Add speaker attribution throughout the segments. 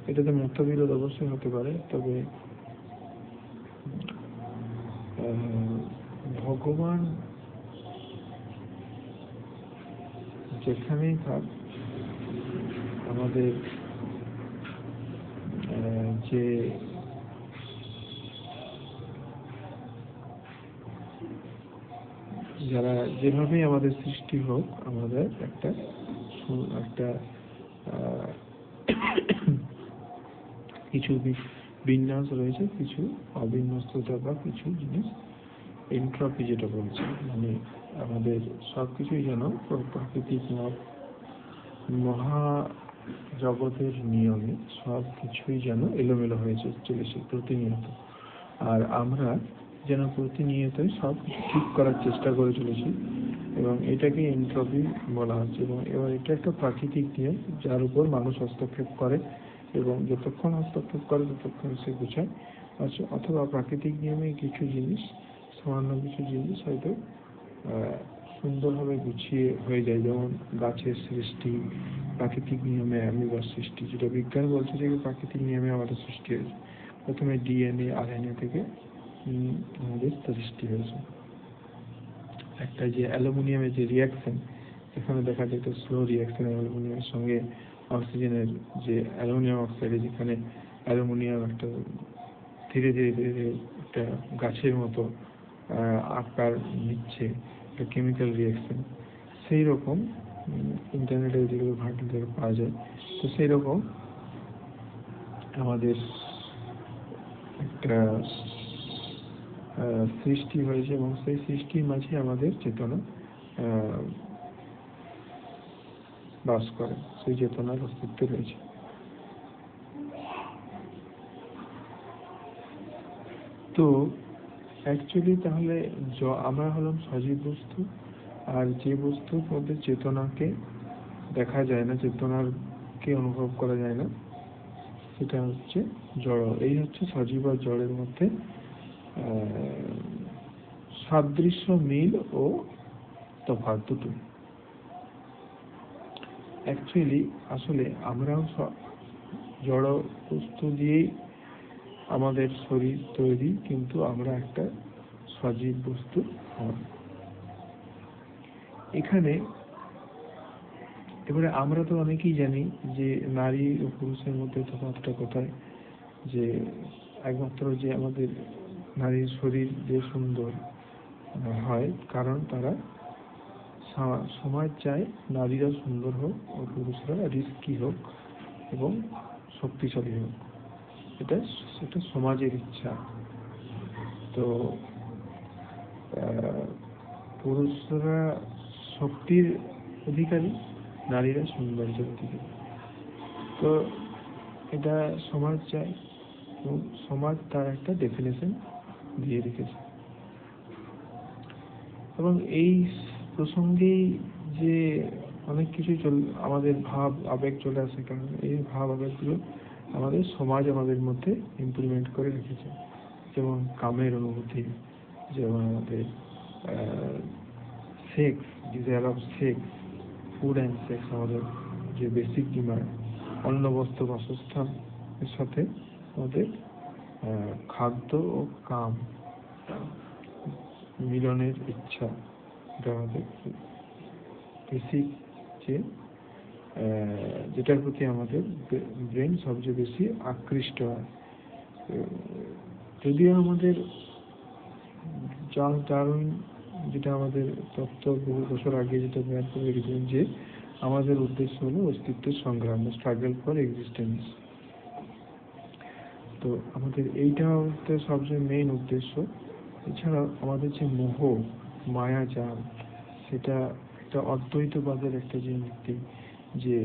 Speaker 1: এটাতে মতবিরোধ অবশ্যই হতে পারে, তবে ভগবান যেখানেই থাক, আমাদের যে যারা যেভাবেই আমাদের সৃষ্টি হোক, আমাদের একটা কিছু বিন্যাস রয়েছে, কিছু অবিন্যস্ততা বা কিছু জিনিস এন্ট্রপি যেটা বলছে, মানে আমাদের সবকিছুই যেন প্রাকৃতিক মহা জগতের নিয়মে সবকিছুই যেন এলোমেলো হয়ে চলেছে প্রতিনিয়ত, আর আমরা যেন প্রতিনিয়তই সব কিছু ঠিক করার চেষ্টা করে চলেছি, এবং এটাকে এন্ট্রপি বলা হচ্ছে। এবং এবার এটা একটা প্রাকৃতিক নিয়ম যার উপর মানুষ হস্তক্ষেপ করে, এবং যতক্ষণ হস্তক্ষেপ করে ততক্ষণ সে গুছায় আছে। অথবা প্রাকৃতিক নিয়মে কিছু জিনিস, সামান্য কিছু জিনিস হয়তো সুন্দরভাবে গুছিয়ে হয়ে যায়, যেমন গাছের সৃষ্টি প্রাকৃতিক নিয়মে, অ্যামিবার সৃষ্টি, যেটা বিজ্ঞান বলছে যে প্রাকৃতিক নিয়মে আমাদের সৃষ্টি হয়েছে। প্রথমে ডিএনএ আরএনএ থেকে আমাদের সৃষ্টি হয়েছে। একটা যে অ্যালুমিনিয়ামের যে রিয়াকশন, এখানে দেখা যায় একটা স্লো রিয়াকশন অ্যালুমিনিয়ামের সঙ্গে অক্সিজেনের, যে অ্যালুমিনিয়াম অক্সাইডে যেখানে অ্যালুমিনিয়াম একটা ধীরে ধীরে ধীরে ধীরে একটা গাছের মতো আকার নিচ্ছে, একটা কেমিক্যাল রিয়াকশন, সেই রকম ইন্টারনেটে যেগুলো ঘাটলে পাওয়া যায়। তো সেই রকম আমাদের একটা সৃষ্টি হয়েছে, এবং সেই সৃষ্টির মাঝে আমাদের চেতনা বাস করে, সেই চেতনার অস্তিত্ব রয়েছে। তো অ্যাকচুয়ালি তাহলে আমরা হলাম সজীব বস্তু, আর যে বস্তুর মধ্যে চেতনাকে দেখা যায় না, চেতনাকে অনুভব করা যায় না, সেটা হচ্ছে জড়। এই হচ্ছে সজীব আর জড়ের মধ্যে সাদৃশ্য, মিল ও তফাৎ দুটো। অ্যাকচুয়ালি আসলে আমরাও জড় বস্তু দিয়েই আমাদের শরীর তৈরি, কিন্তু আমরা একটা সজীব বস্তু হয়। এখানে এবারে আমরা তো অনেকেই জানি যে নারী ও পুরুষের মধ্যে তফাৎটা কোথায়, যে একমাত্র যে আমাদের নারীর শরীর যে সুন্দর হয়, কারণ তারা সমাজ চায় নারীরা সুন্দর হোক ও পুরুষরা রিস্কি হোক এবং শক্তিশালী হোক, এটা সমাজের ইচ্ছা। তো পুরুষরা শক্তির অধিকারী, নারীরা সৌন্দর্যের অধিকারী। তো এটা সমাজ চায়, এবং সমাজ তার একটা ডেফিনেশন দিয়ে রেখেছে। এবং এই প্রসঙ্গেই যে অনেক কিছু আমাদের ভাব আবেগ চলে আসে, কারণ এই ভাব আবেগগুলো আমাদের সমাজ আমাদের মধ্যে ইমপ্লিমেন্ট করে রেখেছে। যেমন কামের অনুভূতি, যেমন আমাদের sex, desire of sex, food and sex, আমাদের যে বেসিক ডিমান্ড, অন্ন বস্ত্র বাসস্থান এর সাথে আমাদের খাদ্য ও কাম মিলনের ইচ্ছা, এটা আমাদের বেসিক, যেটার প্রতি আমাদের ব্রেন সবচেয়ে বেশি আকৃষ্ট হয়। যদিও আমাদের চার্লস ডারউইন যেটা আমাদের তত্ত্ব বহু বছর আগে যেটা বের করে রেখেছেন, যে আমাদের উদ্দেশ্য হলো অস্তিত্বের সংগ্রাম, স্ট্রাগল ফর এক্সিস্টেন্স। তো আমাদের এইটা হচ্ছে সবচেয়ে মেইন উদ্দেশ্য। এছাড়া আমাদের যে মোহ, মায়াজাল, সেটা একটা অদ্বৈতবাদের একটা যে নীতি, যে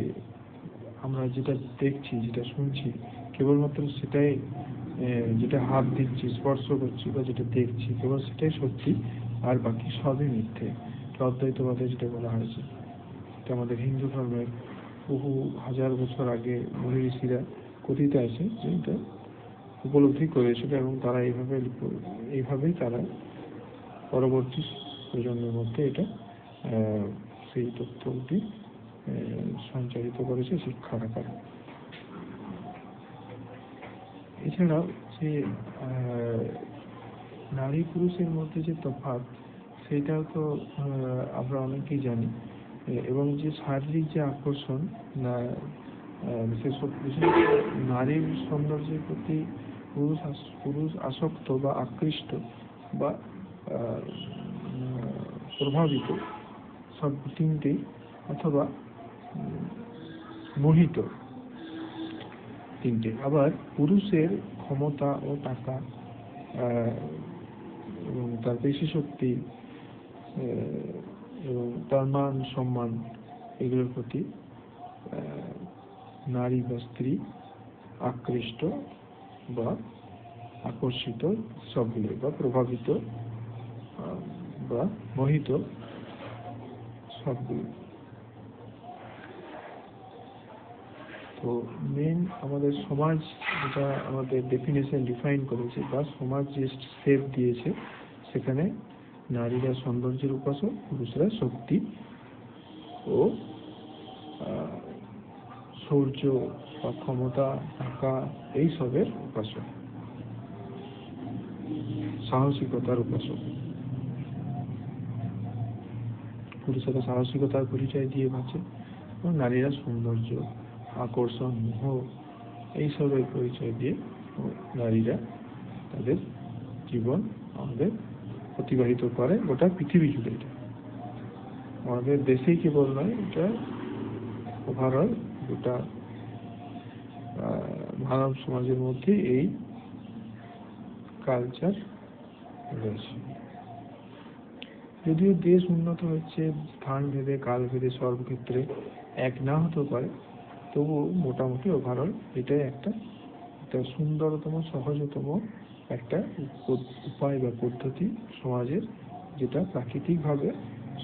Speaker 1: আমরা যেটা দেখছি, যেটা শুনছি, কেবলমাত্র সেটাই, যেটা হাত দিচ্ছি, স্পর্শ করছি বা যেটা দেখছি, কেবল সেটাই সত্যি, আর বাকি সবই মিথ্যে। অদ্বৈতবাদে যেটা বলা হয়েছে, এটা আমাদের হিন্দু ধর্মের বহু হাজার বছর আগে মুনি ঋষিরা কথিত আছে যে এটা উপলব্ধি করেছিল, এবং তারা এইভাবেই তারা পরবর্তী প্রজন্মের মধ্যে এটা সেই তথ্যটি সঞ্চারিত করেছে শিক্ষার আকারে। এছাড়াও যে নারী পুরুষের মধ্যে যে তফাৎ, সেটাও তো আমরা অনেকেই জানি। এবং যে শারীরিক যে আকর্ষণ, বিশেষ নারীর সৌন্দর্যের প্রতি পুরুষ আসক্ত বা আকৃষ্ট বা প্রভাবিত, সব তিনটেই, অথবা মোহিত, তিনটে। আবার পুরুষের ক্ষমতা ও টাকা এবং তার পেশি শক্তি এবং তার মান সম্মান, এগুলোর প্রতি নারী বা স্ত্রী আকৃষ্ট বা আকর্ষিত, সবগুলো, বা প্রভাবিত বা মোহিত, সবগুলো। তো মেন আমাদের সমাজ যেটা আমাদের ডিফাইন করেছে, বা সমাজ যে শেপ দিয়েছে, সেখানে নারীরা সৌন্দর্যের উপাসক, পুরুষরা শক্তি ও শৌর্য বা ক্ষমতা, টাকা, এইসবের উপাসক, সাহসিকতার উপাসক। পুরুষেরা সাহসিকতার পরিচয় দিয়ে বাঁচে, এবং নারীরা সৌন্দর্য, আকর্ষণ, মোহ, এইসবের পরিচয় দিয়ে নারীরা তাদের জীবন আমাদের অতিবাহিত করে গোটা পৃথিবী জুড়ে। এটা আমাদের দেশেই কেবল নয়, এটা ওভারঅল গোটা মানব সমাজের মধ্যে এই কালচার রয়েছে। যদিও দেশ উন্নত হচ্ছে, স্থান ভেদে, কাল ভেদে, সর্বক্ষেত্রে এক না হতে পারে, তবুও মোটামুটি ওভারঅল এটাই একটা সুন্দরতম, সহজতম একটা উপায় বা পদ্ধতি সমাজের, যেটা প্রাকৃতিকভাবে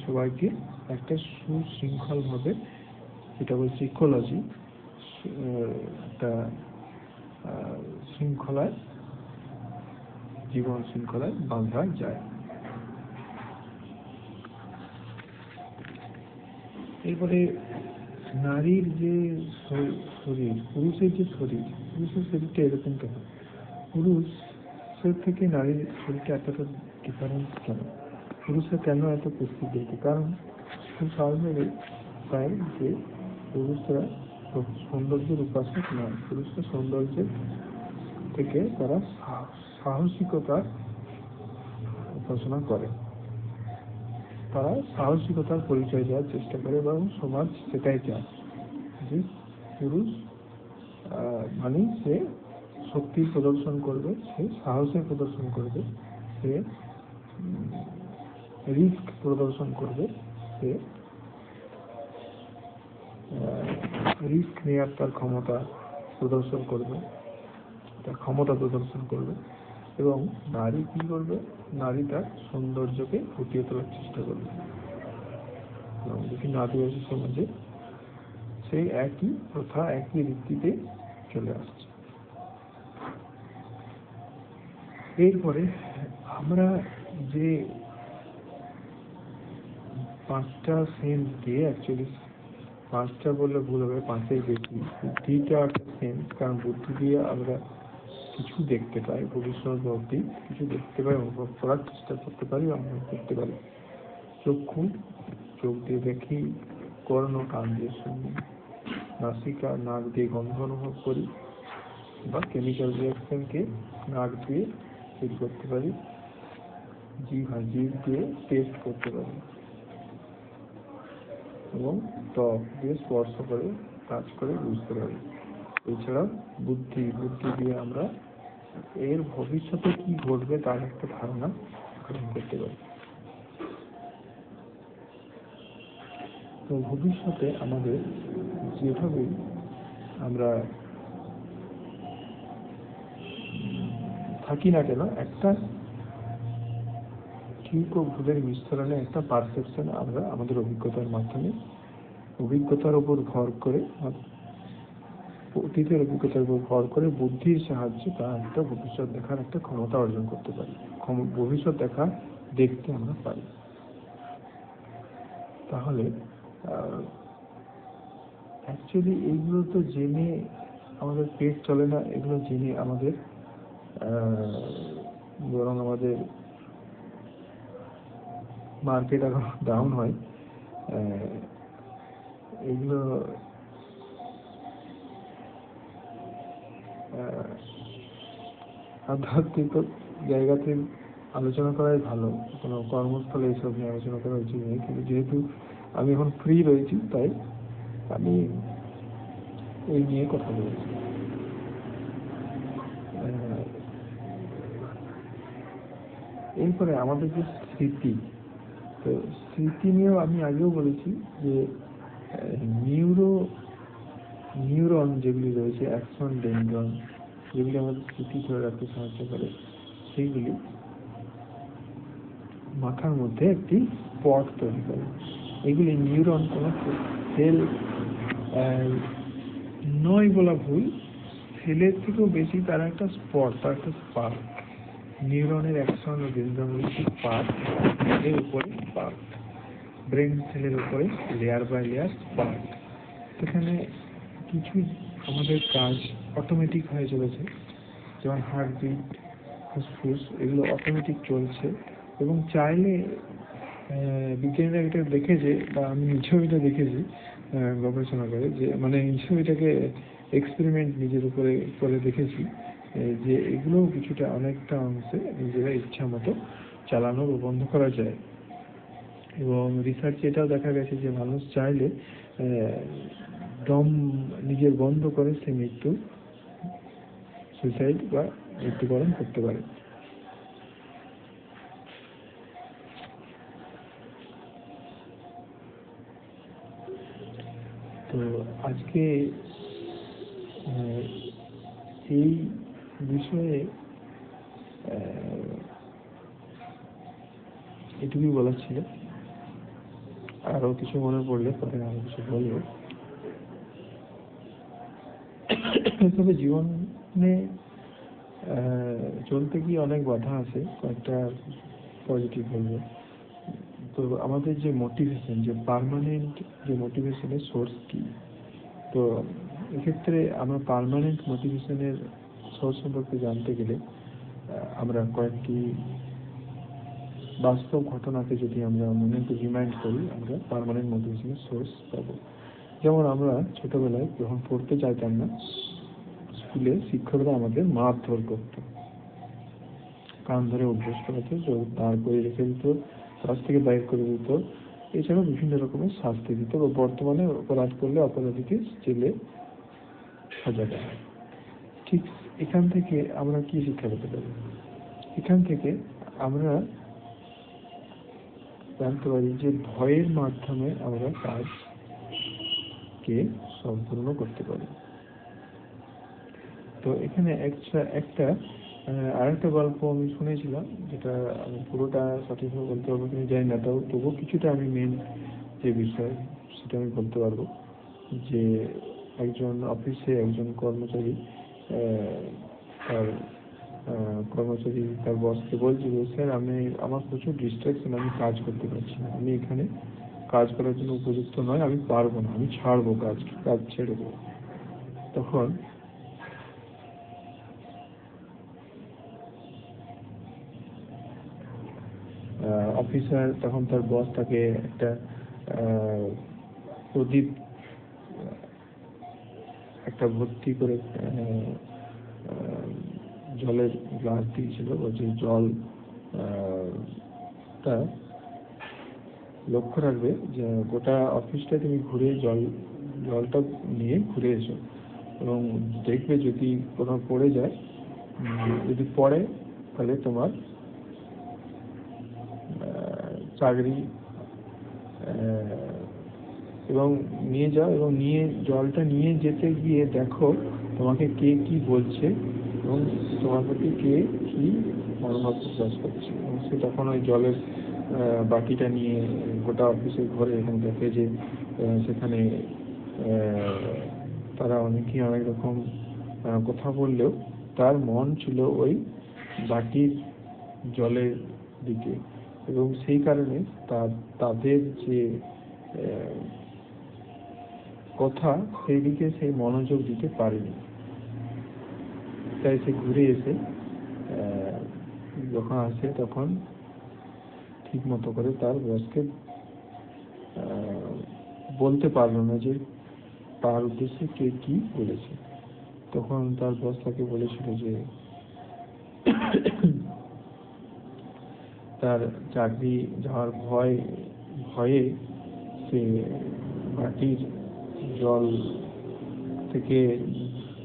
Speaker 1: সবাইকে একটা সুশৃঙ্খলভাবে, যেটা বলছে ইকোলজি, একটা শৃঙ্খলায়, জীবন শৃঙ্খলায় বাঁধা যায়। এরপরে নারীর যে শরীর, পুরুষের যে শরীর, পুরুষের শরীরটা এরকম কেন? পুরুষের থেকে নারীর শরীরটা এতটা ডিফারেন্স কেন? পুরুষের কেন এত পুষ্টি দিতে? কারণ খুব সহজভাবে পাই যে পুরুষরা সৌন্দর্যের উপাসক নয়। পুরুষরা সৌন্দর্যের থেকে তারা সাহসিকতার উপাসনা করে, তারা সাহসিকতার পরিচয় দেওয়ার চেষ্টা করে, এবং সমাজ সেটাই চায় যে পুরুষ মানে সে শক্তির প্রদর্শন করবে, সে সাহসের প্রদর্শন করবে, সে রিস্ক প্রদর্শন করবে, সে রিস্ক নেওয়ার তার ক্ষমতা প্রদর্শন করবে, তার ক্ষমতা প্রদর্শন করবে। এবং নারী কি করবে? নারী তার সৌন্দর্যকে ফুটিয়ে তোলার চেষ্টা করবে। বিভিন্ন আদিবাসী সমাজে সেই একই প্রথা, একই রীতিতে চলে আসছে। এরপরে আমরা যে 5টা সেন্স দিয়ে, অ্যাকচুয়ালি 5টা বললে ভুল হবে, 5-এর বেশি, বুদ্ধিটা একটা সেন্স, কারণ বুদ্ধি দিয়ে আমরা কিছু দেখতে পাই, ভবিষ্যৎ অবধি কিছু দেখতে পাই, অনুভব করার চেষ্টা করতে পারি, অনুভব করতে পারি। চক্ষু, চোখ দিয়ে দেখি, কর্ণ, কান দিয়ে শুনি, নাসিকা, নাক দিয়ে গন্ধ অনুভব করি, বা কেমিক্যাল রিয়াকশনকে নাক দিয়ে ফিল করতে পারি, জিভ দিয়ে টেস্ট করতে পারি, এবং ত্বক দিয়ে স্পর্শ করে, টাচ করে বুঝতে পারি। এছাড়াও বুদ্ধি দিয়ে আমরা এর ভবিষ্যতে কি ঘটবে তার একটা ধারণা গ্রহণ করতে পারি। তো ভবিষ্যতে আমাদের যেভাবে আমরা থাকি না কেন, একটা ঠিক ও ভুলের বিস্তরণে একটা পারসেপশন আমরা আমাদের অভিজ্ঞতার মাধ্যমে, অভিজ্ঞতার উপর ভর করে, অতীতের অভিজ্ঞতার উপর ভর করে, বুদ্ধির সাহায্যে তার একটা ভবিষ্যৎ দেখার একটা ক্ষমতা অর্জন করতে পারি, ভবিষ্যৎ দেখতে আমরা পারি। তাহলে অ্যাকচুয়ালি এইগুলো তো জেনে আমাদের পেট চলে না এগুলো জেনে আমাদের বরং আমাদের মার্কেট আরো ডাউন হয়। এগুলো আধ্যাত্মিক জায়গাতে আলোচনা করাই ভালো, কোনো কর্মস্থলে এইসব নিয়ে আলোচনা করা উচিত নেই। কিন্তু যেহেতু আমি এখন ফ্রি রয়েছি তাই আমি এই নিয়ে কথা বলছি। এরপরে আমাদের যে স্মৃতি, তো স্মৃতি নিয়েও আমি আগেও বলেছি যে নিউরন যেগুলি রয়েছে, অ্যাকশন ডেনড্রন, যেগুলি আমাদের স্মৃতি ধরে রাখতে সাহায্য করে, সেইগুলি মাথার মধ্যে একটি স্পট তৈরি করে। এগুলি নিউরন কোনো সেল নয় বলা ভুল, সেলের থেকেও বেশি তার একটা স্পট, তার একটা স্পার্ক। নিউরনের অ্যাকশন ও ডেনড্রন স্পার্ক, এর উপরে স্পার্ক, ব্রেন সেলের উপরে লেয়ার বাই লেয়ার স্পার্ক। সেখানে কিছু আমাদের কাজ অটোমেটিক হয়ে চলেছে, যেমন হার্টবিট, ফুসফুস, এগুলো অটোমেটিক চলছে। এবং চাইলে বিজ্ঞানীরা এটা দেখেছে, বা আমি নিজেও এটা দেখেছি গবেষণা করে, যে মানে নিজেও এটাকে এক্সপেরিমেন্ট নিজের উপরে করে দেখেছি, যে এগুলো কিছুটা অনেকটা অংশে নিজেরা ইচ্ছা মতো চালানো বা বন্ধ করা যায়। এবং রিসার্চে এটাও দেখা গেছে যে মানুষ চাইলে দম নিজের বন্ধ করে সে সুইসাইড বা মৃত্যুবরণ করতে পারে। তো আজকে এই বিষয়ে এটুকুই বলার ছিল। আরো কিছু মনে পড়লে পরে আরো কিছু বলবো। তবে জীবনে চলতে গিয়ে অনেক বাধা আছে, কয়েকটা পজিটিভ বলবো। তো আমাদের যে মোটিভেশন, যে পার্মানেন্ট যে মোটিভেশনের সোর্স কি, তো এক্ষেত্রে আমরা পার্মানেন্ট মোটিভেশনের সোর্স সম্পর্কে জানতে গেলে আমরা কয়েকটি বাস্তব ঘটনাকে যদি আমরা মনে রিমাইন্ড করি, আমরা পার্মানেন্ট মোটিভেশনের সোর্স পাবো। যেমন আমরা ছোটবেলায় যখন পড়তে চাইতাম না, স্কুলে শিক্ষকরা আমাদের মারধর করত, কান ধরে অভ্যাস করাতো, দাঁড় করে রেখে দিত, ক্লাস থেকে বাইর করে দিত, এছাড়াও বিভিন্ন রকমের শাস্তি দিত। বা বর্তমানে অপরাধ করলে অপরাধীকে জেলে সাজা দেয়। ঠিক এখান থেকে আমরা কি শিক্ষা পেতে পারি? এখান থেকে আমরা জানতে পারি যে ভয়ের মাধ্যমে আমরা কাজকে সম্পূর্ণ করতে পারি। তো এখানে একটা আরেকটা গল্প আমি শুনেছিলাম, যেটা আমি পুরোটা সঠিকভাবে বলতে পারবো কিনা জানি না, তবুও কিছুটা আমি মেন যে বিষয় সেটা আমি বলতে পারবো। যে একজন অফিসে একজন কর্মচারী তার বসকে বলছে যে স্যার, আমার প্রচুর ডিস্ট্রাকশন, আমি কাজ করতে পারছি না, আমি এখানে কাজ করার জন্য উপযুক্ত নয়, আমি পারবো না, আমি ছাড়বো কাজ ছেড়ে দেবো। তখন অফিসার, তখন তার বস তাকে একটা প্রদীপ একটা ভর্তি করে জলের গ্লাস দিয়েছিল, বলছে জল তা লক্ষ্য রাখবে যে গোটা অফিসটা তুমি ঘুরে জলটা নিয়ে ঘুরে এসো, এবং দেখবে যদি কোথাও পড়ে যায়, যদি পড়ে তাহলে তোমার চাকরি, এবং নিয়ে যাও, এবং জলটা নিয়ে যেতে গিয়ে দেখো তোমাকে কে কি বলছে এবং তোমার প্রতি কে কি মনোভাব প্রকাশ করছে। এবং সে তখন ওই জলের বাটিটা নিয়ে গোটা অফিসে ঘরে, এবং দেখে যে সেখানে তারা অনেকেই অনেক রকম কথা বললেও তার মন ছিল ওই বাটির জলের দিকে, এবং সেই কারণে তাদের যে কথা সেই দিকে সেই মনোযোগ দিতে পারেনি। তাই সে ঘুরে এসে যখন আসে তখন ঠিক মতো করে তার বসকে বলতে পারলো না যে তার উদ্দেশ্যে কে কি বলেছে। তখন তার বস তাকে বলেছিল যে তার চাকরি যাওয়ার ভয়ে সে বাটির জল থেকে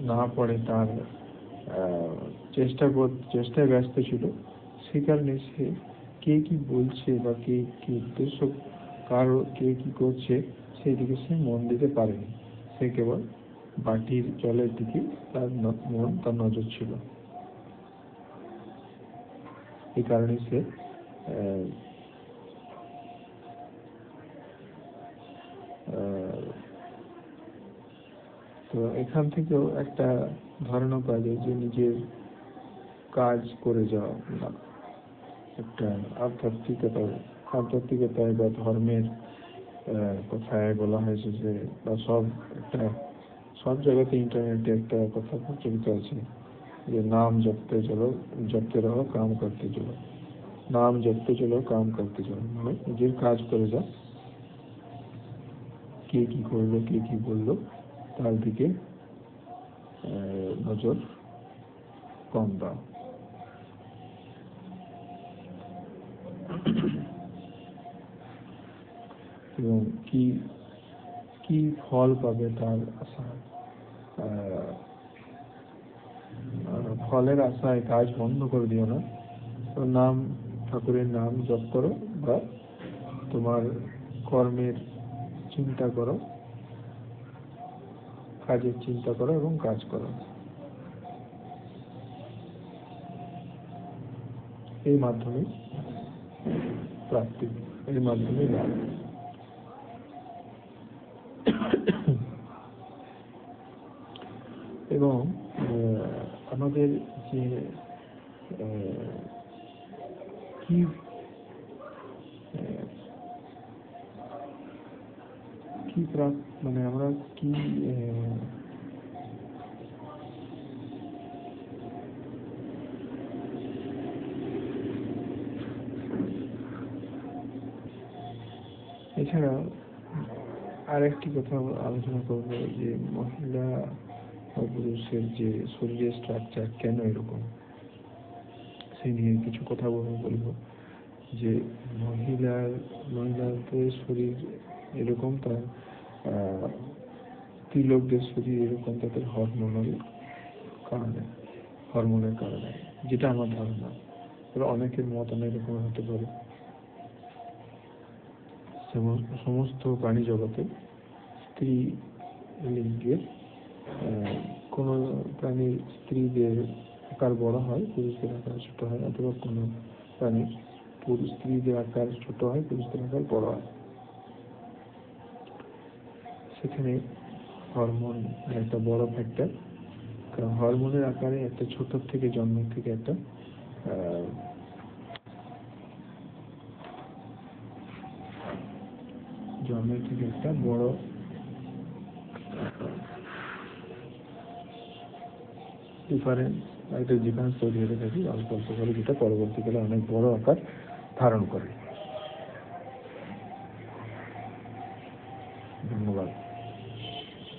Speaker 1: না পড়ে তার চেষ্টায় ব্যস্ত ছিল। সে কারণে সে কে কি বলছে বা কে কি উদ্দেশ্য, কে কি করছে সেই দিকে সে মন দিতে পারেনি। সে কেবল বাটির জলের দিকে তার নজর ছিল। এই কারণে সে তো এখান থেকেও একটা ধারণা পাওয়া যায় যে নিজের কাজ করে যাওয়া, একটা আধ্যাত্মিকতায় বা ধর্মের কথায় বলা হয়েছে যে, বা সব জায়গাতে ইন্টারনেটে একটা কথা প্রচলিত আছে যে নাম জপতে রহো কাম করতে চলো। নাম জপতে চলো কাম করতে চলো, মানে নিজের কাজ করে যা, কে কি করলো কে কি বললো তার দিকে নজর কম দাও। এবং কি ফল পাবে তার আশা, ফলের আশায় কাজ বন্ধ করে দিও না। ঠাকুরের নাম জপ করো বা তোমার কর্মের চিন্তা করো, কাজের চিন্তা করো এবং কাজ করো। এই মাধ্যমে প্রাপ্তি, এই মাধ্যমে লাভ। এবং আমাদের যে কি মানে আমরা কি এছাড়া আর একটি কথা আলোচনা করব যে মহিলা ও পুরুষের যে শরীরের স্ট্রাকচার কেন এরকম, সে নিয়ে কিছু কথা বলবো। যে মহিলাদের শরীর এরকম, তার স্ত্রীলোকদের শরীর এরকম তাদের হরমোনের কারণে, যেটা আমার ধারণা। অনেকের মত অনেক রকম হতে পারে। সমস্ত প্রাণী জগতে স্ত্রী লিঙ্গের কোনো প্রাণীর স্ত্রীদের আকার বড় হয়, পুরুষদের আকার ছোট হয়, অথবা কোনো প্রাণীর স্ত্রীদের আকার ছোট হয়, পুরুষদের আকার বড় হয়। সেখানে হরমোন একটা বড় ফ্যাক্টর। কারণ হরমোনের আকারে একটা ছোট থেকে জন্মের থেকে একটা বড় ডিফারেন্স তৈরি হতে থাকে অল্প অল্প করে, যেটা পরবর্তীকালে অনেক বড় আকার ধারণ করে।